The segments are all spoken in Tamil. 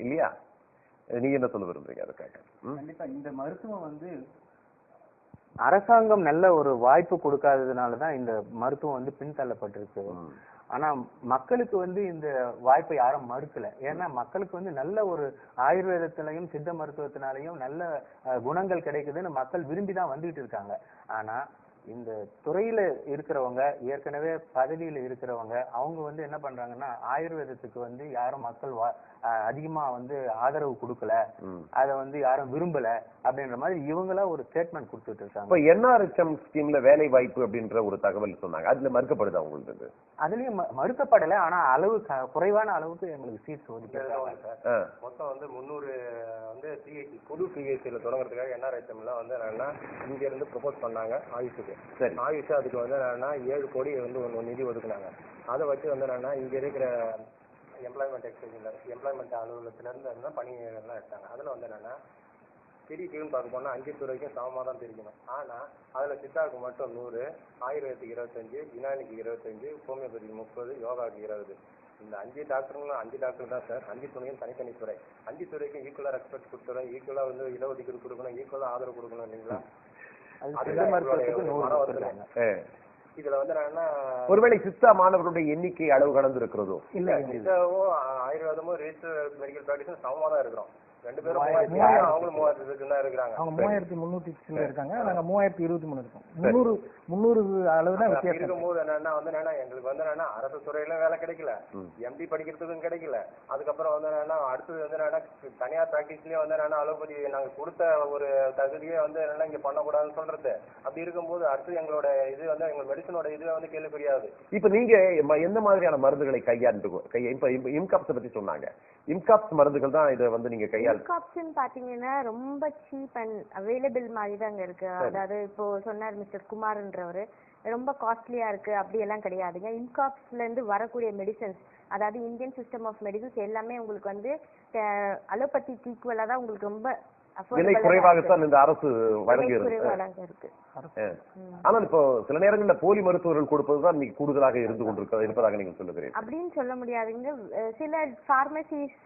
இல்லையா? நீங்க என்ன சொல்ல விரும்புறீங்க அதுக்காக? கண்டிப்பா இந்த மருத்துவம் வந்து அரசாங்கம் நல்ல ஒரு வாய்ப்பு கொடுக்காததுனாலதான் இந்த மருத்துவம் வந்து பின்தள்ளப்பட்டிருக்கு. ஆனா மக்களுக்கு வந்து இந்த வாய்ப்பை யாரும் மறுக்கல. ஏன்னா மக்களுக்கு வந்து நல்ல ஒரு ஆயுர்வேதத்திலையும் சித்த மருத்துவத்தினாலையும் நல்ல குணங்கள் கிடைக்குதுன்னு மக்கள் விரும்பிதான் வந்துகிட்டு இருக்காங்க. ஆனா இந்த துறையில இருக்கிறவங்க, ஏற்கனவே பதவியில இருக்கிறவங்க, அவங்க வந்து என்ன பண்றாங்கன்னா ஆயுர்வேதத்துக்கு வந்து யாரும் மக்கள் அதிகமா வந்து ஆதரவு கொடுக்கல, அத வந்து யாரும் விரும்பல அப்படின்ற மாதிரி இவங்களா ஒரு ஸ்டேட்மெண்ட் கொடுத்துட்டு இருக்காங்க. இப்ப NRHM ஸ்கீம்ல வேலை வாய்ப்பு அப்படின்ற ஒரு தகவல் சொன்னாங்க. அதுல மறுக்கப்படுதா உங்களுக்கு? அதுலயும் மறுக்கப்படல. ஆனா அளவு குறைவான அளவுக்கு எங்களுக்கு சீட்ஸ் ஒதுக்கிருக்காங்க. மொத்தம் வந்து 300 வந்து சிஹெச் பொது சிஹெச்ல தொடங்குறதுக்காக NRHMல வந்து என்னன்னா இங்க இருந்து ப்ரொபோஸ் பண்ணாங்க ஆயுஷுக்கு. சரி, ஆயுஷ் அதுக்கு வந்து என்னன்னா 7 கோடி வந்து ஒரு நிதி ஒதுக்குனாங்க. அதை வச்சு வந்து என்னன்னா இங்க இருக்கிற எம்ப்ளாய்மெண்ட் எக்ஸ்சேஞ்சில் எம்ப்ளாய்மெண்ட் அலுவலகத்துல இருந்து பணி எல்லாம் எடுத்தாங்க. அதுல வந்து என்னன்னா பிரிக்குன்னு பார்க்க போனா 5 துறைக்கும் சமமாக தான் பிரிக்கணும். ஆனா அதுல சித்தாவுக்கு மட்டும் 100, ஆயுர்வேதத்துக்கு 25, யுனானிக்கு 25, ஹோமியோபதிக்கு 30, யோகாவுக்கு 20. இந்த 5 டாக்டருங்களும் 5 டாக்டர் தான் சார். 5 துறையும் தனித்தனி துறை. 5 துறைக்கும் ஈக்குவலா ரெஸ்பெக்ட் கொடுத்துறோம், ஈக்குவலா வந்து இடஒதுக்கீடு கொடுக்கணும், ஈக்குவலா ஆதரவு கொடுக்கணும் இல்லைங்களா? இதுல வந்து என்னன்னா ஒருவேளை சித்தா மாணவர்களுடைய எண்ணிக்கை அளவு கடந்து இருக்கிறதோ இல்ல, சித்தாவும் ஆயுர்வேதமும் ரிஜிஸ்டர் மெடிக்கல் பிராக்டிஸும் சமமா தான் இருக்கிறோம். 2 பேரும் அவங்களும் 3000 தான் இருக்கிறாங்க. அவங்க 3300 இருக்காங்க, நாங்க 3023 இருக்கோம். 300 அளவு தான் வித்தியாசம் இருக்கும்போது என்னன்னா வந்து என்னன்னா எங்களுக்கு வந்து என்னன்னா அரசு துறையில வேலை கிடைக்கல, MD படிக்கிறதுக்கும் கிடைக்கல. அதுக்கப்புறம் வந்து என்னன்னா அடுத்தது வந்து என்னன்னா தனியார் பிராக்டிஸ்லயே வந்து என்னன்னா அலோபதி நாங்க கொடுத்த ஒரு தகுதியே வந்து என்னன்னா இங்க பண்ணக்கூடாதுன்னு சொல்றது. அப்படி இருக்கும்போது அடுத்து எங்களோட இது வந்து எங்க மெடிசனோட இதுல வந்து கேள்விப்படியாது. இப்ப நீங்க எந்த மாதிரியான மருந்துகளை இப்ப இம்காப்ஸ் பத்தி சொன்னாங்க. இம்காப்ஸ் மருந்துகள் தான் இதை வந்து நீங்க இம்காப்ஸ்னு பாத்தீங்கன்னா ரொம்ப சீப் அண்ட் அவைலபிள் மாதிரி தாங்க இருக்கு. அதாவது இப்போ சொன்னார் மிஸ்டர் குமார்ன்றவரு ரொம்ப காஸ்ட்லியா இருக்கு அப்படி எல்லாம் கிடையாதுங்க. இம்காப்ஸ்ல இருந்து வரக்கூடிய மெடிசன்ஸ், அதாவது இந்தியன் சிஸ்டம் ஆஃப் மெடிசன்ஸ் எல்லாமே உங்களுக்கு வந்து அலோபதிக்கு ஈக்குவலா தான் உங்களுக்கு ரொம்ப விலை குறைவாகத்தான் இந்த அரசு வழங்கி இருக்கு. ஆனால் இப்போ சில நேரங்களில் போலி மருத்துவர்கள் கொடுப்பதுதான் நீங்க கூடுதலாக இருப்பதாக நீங்க சொல்லுகிறீங்க. அப்படின்னு சொல்ல முடியாதுங்க. சில பார்மசிஸ்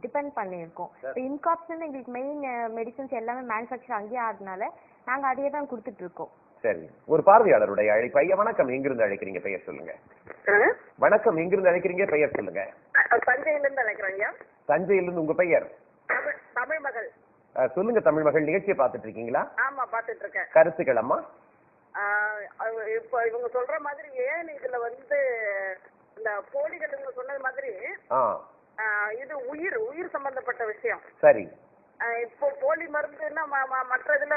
டிபெண்ட் பண்ணியிருக்கோம். இன்காப்ஸ் எங்களுக்கு மெயின் மெடிசன்ஸ் எல்லாமே மேனுஃபேக்சர் அங்கேயே ஆகுறதுனால நாங்க அதையே தான் கொடுத்துட்டு இருக்கோம். சரி, ஒரு பார்வையாளருடைய அழைப்பு. ஐயா வணக்கம், எங்கிருந்து அழைக்கிறீங்க, பெயர் சொல்லுங்க. வணக்கம், எங்கிருந்து அழைக்கிறீங்க, பெயர் சொல்லுங்க. தஞ்சையில இருந்து அழைக்கிறேன். தஞ்சையிலிருந்து. உங்க பெயர்? தமிழ் மகள். சொல்லுங்க தமிழ் மகள், நிகழ்ச்சியை பார்த்துட்டு இருக்கீங்களா? ஆமா, பார்த்துட்டு இருக்கேன். கருத்துக்கள் அம்மா. இப்ப இவங்க சொல்ற மாதிரி ஏன் இதுல வந்து இந்த போலிகள் இவங்க சொன்னது மாதிரி இது உயிர் சம்பந்தப்பட்ட விஷயம். சரி, இப்போ போலி மருந்துன்னா மற்ற இதுல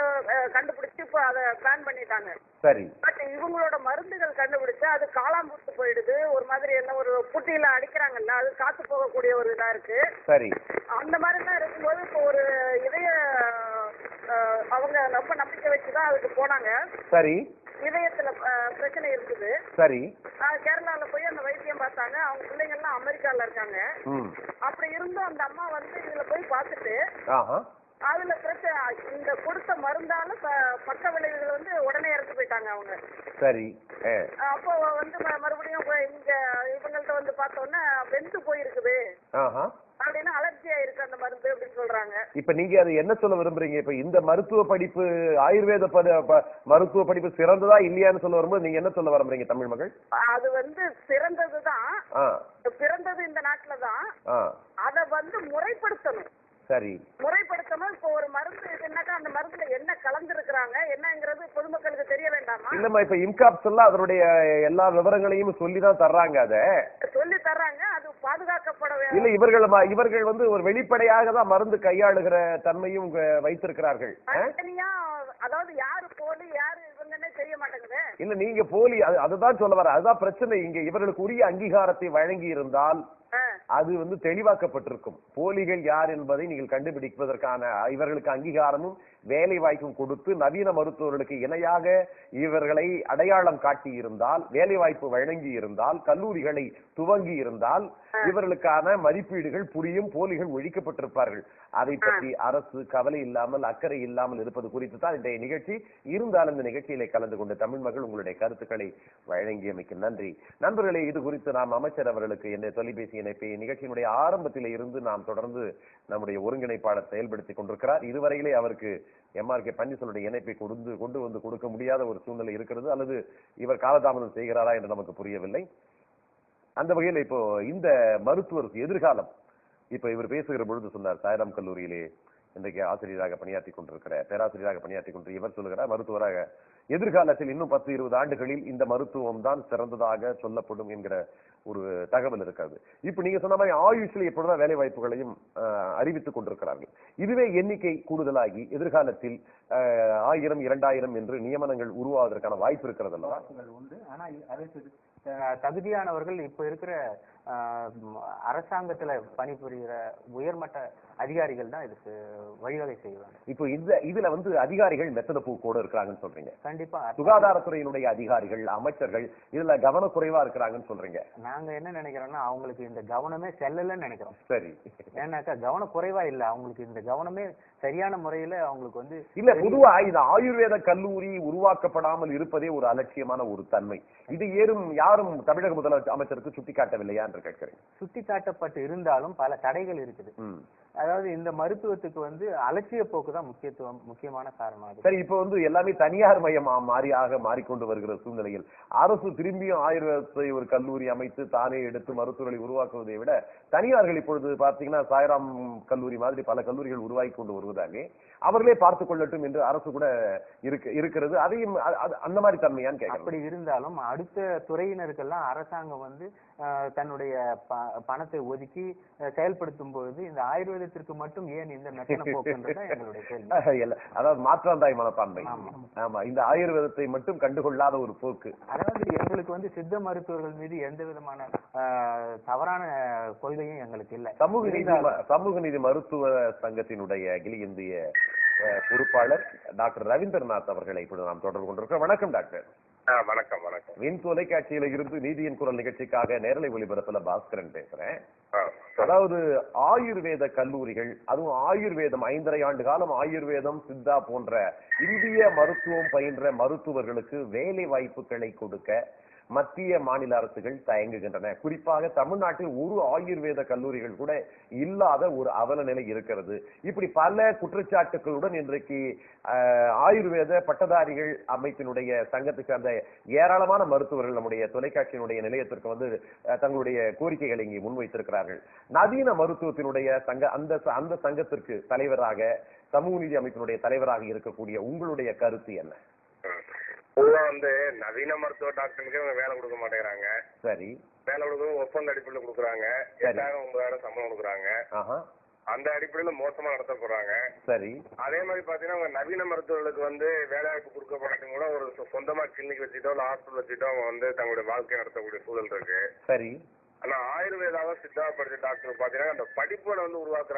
கண்டுபிடிச்சு இப்போ அதை பிளான் பண்ணிட்டாங்க. சரி, பட் இவங்களோட மருந்துகள் கண்டுபிடிச்சு அது காளாம்பூத்து போயிடுது. ஒரு மாதிரி என்ன ஒரு புட்டியில அடிக்கிறாங்கல்ல, அது காத்து போகக்கூடிய ஒரு இதா இருக்கு. சரி, அந்த மாதிரி தான் இருக்கும்போது இப்போ ஒரு இதய அவங்க ரொம்ப நம்பிக்கை வச்சுதான் அதுக்கு போனாங்க. சரி, இதயத்துல பிரச்சனை இருக்குது. சரி, கேரளால போய் அந்த வைத்தியம் பார்த்தாங்க. அவங்க பிள்ளைங்க எல்லாம் அமெரிக்கால இருக்காங்க. அப்படி இருந்தும் அந்த அம்மா வந்து இதுல போய் பார்த்துட்டு அதுல பிரச்சனை இந்த கொடுத்த மருந்தால பக்க விளைவுகள் வந்து உடனே இறந்து போயிட்டாங்க அவங்க. சரி, அப்போ வந்து மறுபடியும் இங்க இவங்கள்ட்ட வந்து பார்த்தோன்னா வெந்து போயிருக்குது அப்படின்னா அலர்ஜியா இருக்கு அந்த மருந்து அப்படின்னு சொல்றாங்க. இப்ப நீங்க அது என்ன சொல்ல விரும்புறீங்க? இப்ப இந்த மருத்துவ படிப்பு, ஆயுர்வேத மருத்துவ படிப்பு சிறந்ததா இல்லையான்னு சொல்ல வரும்போது நீங்க என்ன சொல்ல விரும்புறீங்க தமிழ் மகள்? அது வந்து சிறந்ததுதான், பிறந்தது இந்த நாட்டுலதான். அத வந்து முறைப்படுத்தணும். சரி, முறைப்படுத்தணும். இப்போ ஒரு மருந்து இதுனாக்கா அந்த மருந்துல என்ன கலந்து இருக்கிறாங்க என்னங்கிறது பொதுமக்களுக்கு தெரிய வேண்டாமா? இல்லம்மா, இப்ப இம்காப்ஸ் எல்லாம் அதனுடைய எல்லா விவரங்களையும் சொல்லிதான் தர்றாங்க. அதை சொல்லி தர்றாங்க, அது பாதுகாக்கப்பட வேண்டும். இல்ல, இவர்கள் வந்து ஒரு வெளிப்படையாக தான் மருந்து கையாளுகிற தன்மையும் வைத்திருக்கிறார்கள். அதாவது யாரு போலி யாரு இவங்கன்னே தெரிய மாட்டேங்குது. இல்ல, நீங்க போலி, அதுதான் சொல்ல வர. அதுதான் பிரச்சனை. இங்க இவர்களுக்கு உரிய அங்கீகாரத்தை வழங்கி இருந்தால் அது வந்து தெளிவாக்கப்பட்டிருக்கும். போலிகள் யார் என்பதை நீங்கள் கண்டுபிடிப்பதற்கான இவர்களுக்கு அங்கீகாரமும் வேலை வாய்ப்பும் கொடுத்து நவீன மருத்துவர்களுக்கு இணையாக இவர்களை அடையாளம் காட்டி இருந்தால், வேலை வாய்ப்பு வழங்கி இருந்தால், கல்லூரிகளை துவங்கி இருந்தால் இவர்களுக்கான மதிப்பீடுகள் புரியும், போலிகள் ஒழிக்கப்பட்டிருப்பார்கள். அதை பற்றி அரசு கவலை இல்லாமல் அக்கறை இல்லாமல் இருப்பது குறித்து தான் இன்றைய நிகழ்ச்சி. இருந்தாலும் இந்த நிகழ்ச்சியிலே கலந்து கொண்டு தமிழ் மக்கள் உங்களுடைய கருத்துக்களை வழங்கியமைக்கு நன்றி. நண்பர்களே, இது குறித்து நாம் அமைச்சர் அவர்களுக்கு என்னுடைய தொலைபேசி இணைப்பை நிகழ்ச்சியினுடைய ஆரம்பத்திலே இருந்து நாம் தொடர்ந்து நம்முடைய ஒருங்கிணைப்பாளர் செயல்படுத்திக் கொண்டிருக்கிறார். இதுவரையிலே அவருக்கு MRK பன்னீர்செல்வனுடைய இணைப்பை கொண்டு வந்து கொடுக்க முடியாத ஒரு சூழ்நிலை இருக்கிறது, அல்லது இவர் காலதாமதம் செய்கிறாரா என்று நமக்கு புரியவில்லை. அந்த வகையில் இப்போ இந்த மருத்துவர் எதிர்காலம், இப்ப இவர் பேசுகிற பொழுது சொன்னார், சாய்ராம் கல்லூரியிலே இன்றைக்கு ஆசிரியராக பணியாற்றி கொண்டிருக்கிற, பேராசிரியராக பணியாற்றி கொண்டு இவர் சொல்லுகிறார், மருத்துவராக எதிர்காலத்தில் இன்னும் 10-20 ஆண்டுகளில் இந்த மருத்துவம் தான் சிறந்ததாக சொல்லப்படும் என்கிற ஒரு தகவல் இருக்காது. இப்ப நீங்க சொன்ன மாதிரி ஆயுஷ்ல எப்பொழுதுதான் வேலை வாய்ப்புகளையும் அறிவித்துக் கொண்டிருக்கிறார்கள். இதுவே எண்ணிக்கை கூடுதலாகி எதிர்காலத்தில் 1000, 2000 என்று நியமனங்கள் உருவாவதற்கான வாய்ப்பு இருக்கிறது அல்லவா? உண்டு. ஆனா அதற்கு தகுதியானவர்கள் இப்ப இருக்கிற அரசாங்கத்துல பணிபுரிகிற உயர்மட்ட அதிகாரிகள் தான் இதுக்கு வழிவகை செய்வாங்க. இப்போ இதுல அதிகாரிகள் மெத்தன போக்கோட இருக்கிறாங்கன்னு சொல்றீங்க. கண்டிப்பா சுகாதாரத்துறையினுடைய அதிகாரிகள், அமைச்சர்கள் இதுல கவனக்குறைவா இருக்கிறாங்கன்னு சொல்றீங்க. நாங்க என்ன நினைக்கிறோம்னா, அவங்களுக்கு இந்த கவனமே செல்லலன்னு நினைக்கிறோம். சரி, ஏன்னாக்கா கவனக்குறைவா இல்ல, அவங்களுக்கு இந்த கவனமே சரியான முறையில அவங்களுக்கு இல்ல. பொதுவா இந்த ஆயுர்வேத கல்லூரி உருவாக்கப்படாமல் இருப்பதே ஒரு அலட்சியமான ஒரு தன்மை. இது யாரும் தமிழக முதலமைச்சருக்கு சுட்டிக்காட்டவில்லையா என்று கேட்கிறேன். சுட்டி காட்டப்பட்டு இருந்தாலும் பல தடைகள் இருக்குது. அதாவது இந்த மருத்துவத்துக்கு அலட்சிய போக்கு தான் முக்கியமான காரணம். சரி, இப்ப எல்லாமே தனியார் மயம் மாறிக்கொண்டு வருகிற சூழ்நிலையில் அரசு திரும்பியும் ஆயுர்வேதத்தை ஒரு கல்லூரி அமைத்து தானே எடுத்து மருத்துவர்களை உருவாக்குவதை விட தனியார்கள் இப்பொழுது பார்த்தீங்கன்னா சாய்ராம் கல்லூரி மாதிரி பல கல்லூரிகள் உருவாக்கி கொண்டு வருவதாலே அவர்களே பார்த்துக் கொள்ளட்டும் என்று அரசு கூட இருக்கிறது. அதையும் அந்த மாதிரி தன்மையான்னு கேட்க. அப்படி இருந்தாலும் அடுத்த துறையினருக்கெல்லாம் அரசாங்கம் தன்னுடைய பணத்தை ஒதுக்கி செயல்படுத்தும் பொழுது இந்த ஆயுர்வேதத்திற்கு மட்டும் ஏன் இந்த மெத்தன போக்குன்றது எங்களுடைய கேள்வி. அதாவது மாற்றாந்தாய் மனப்பான்மை. ஆமா, இந்த ஆயுர்வேதத்தை மட்டும் கண்டுகொள்ளாத ஒரு போக்கு. அதாவது எங்களுக்கு சித்த மருத்துவர்கள் மீது எந்த விதமான தவறான கொள்கையும் எங்களுக்கு இல்லை. சமூக நீதி மருத்துவ சங்கத்தினுடைய அகில இந்திய பொறுப்பாளர் டாக்டர் ரவீந்திரநாத் அவர்களை இப்பொழுது நாம் தொடர்பு கொண்டிருக்கிறோம். வணக்கம் டாக்டர். வணக்கம். வணக்கம். வின் தொலைக்காட்சியில இருந்து நீதியின் குரல் நிகழ்ச்சிக்காக நேரலை ஒளிபரப்புல பாஸ்கரன் பேசுறேன். அதாவது ஆயுர்வேத கல்லூரிகள், அதுவும் ஆயுர்வேதம் 5.5 ஆண்டு காலம் ஆயுர்வேதம், சித்தா போன்ற இந்திய மருத்துவம் பயின்ற மருத்துவர்களுக்கு வேலை வாய்ப்புகளை கொடுக்க மத்திய மாநில அரசுகள் தயங்குகின்றன. குறிப்பாக தமிழ்நாட்டில் ஒரு ஆயுர்வேத கல்லூரிகள் கூட இல்லாத ஒரு அவல நிலை இருக்கிறது. இப்படி பல குற்றச்சாட்டுகளுடன் இன்றைக்கு ஆயுர்வேத பட்டதாரிகள் அமைப்பினுடைய சங்கத்துக்கு அந்த ஏராளமான மருத்துவர்கள் நம்முடைய தொலைக்காட்சியினுடைய நிலையத்திற்கு தங்களுடைய கோரிக்கைகளை இங்கே முன்வைத்திருக்கிறார்கள். நவீன மருத்துவத்தினுடைய அந்த சங்கத்திற்கு தலைவராக, சமூக நீதி அமைப்பினுடைய தலைவராக இருக்கக்கூடிய உங்களுடைய கருத்து என்ன? நவீன மருத்துவ டாக்டருக்கு வேலை கொடுக்க மாட்டேங்கிறாங்க. சரி, வேலை கொடுக்க ஒப்பந்த அடிப்படையில் கொடுக்குறாங்க. 8000 9000 சம்பளம் கொடுக்குறாங்க. அந்த அடிப்படையில மோசமா நடத்தப்படுறாங்க. சரி, அதே மாதிரி பாத்தீங்கன்னா நவீன மருத்துவர்களுக்கு வேலை வாய்ப்பு கொடுக்கப்படாட்டி கூட ஒரு சொந்தமா கிளினிக் வச்சுட்டோ இல்ல ஹாஸ்பிட்டல் வச்சுட்டோ தங்களுடைய வாழ்க்கையை நடத்தக்கூடிய சூழல் இருக்கு. சரி. ஆனா ஆயுர்வேதாவை சித்தாவை படிச்ச டாக்டர் பாத்தீங்கன்னா அந்த படிப்புல உருவாக்குற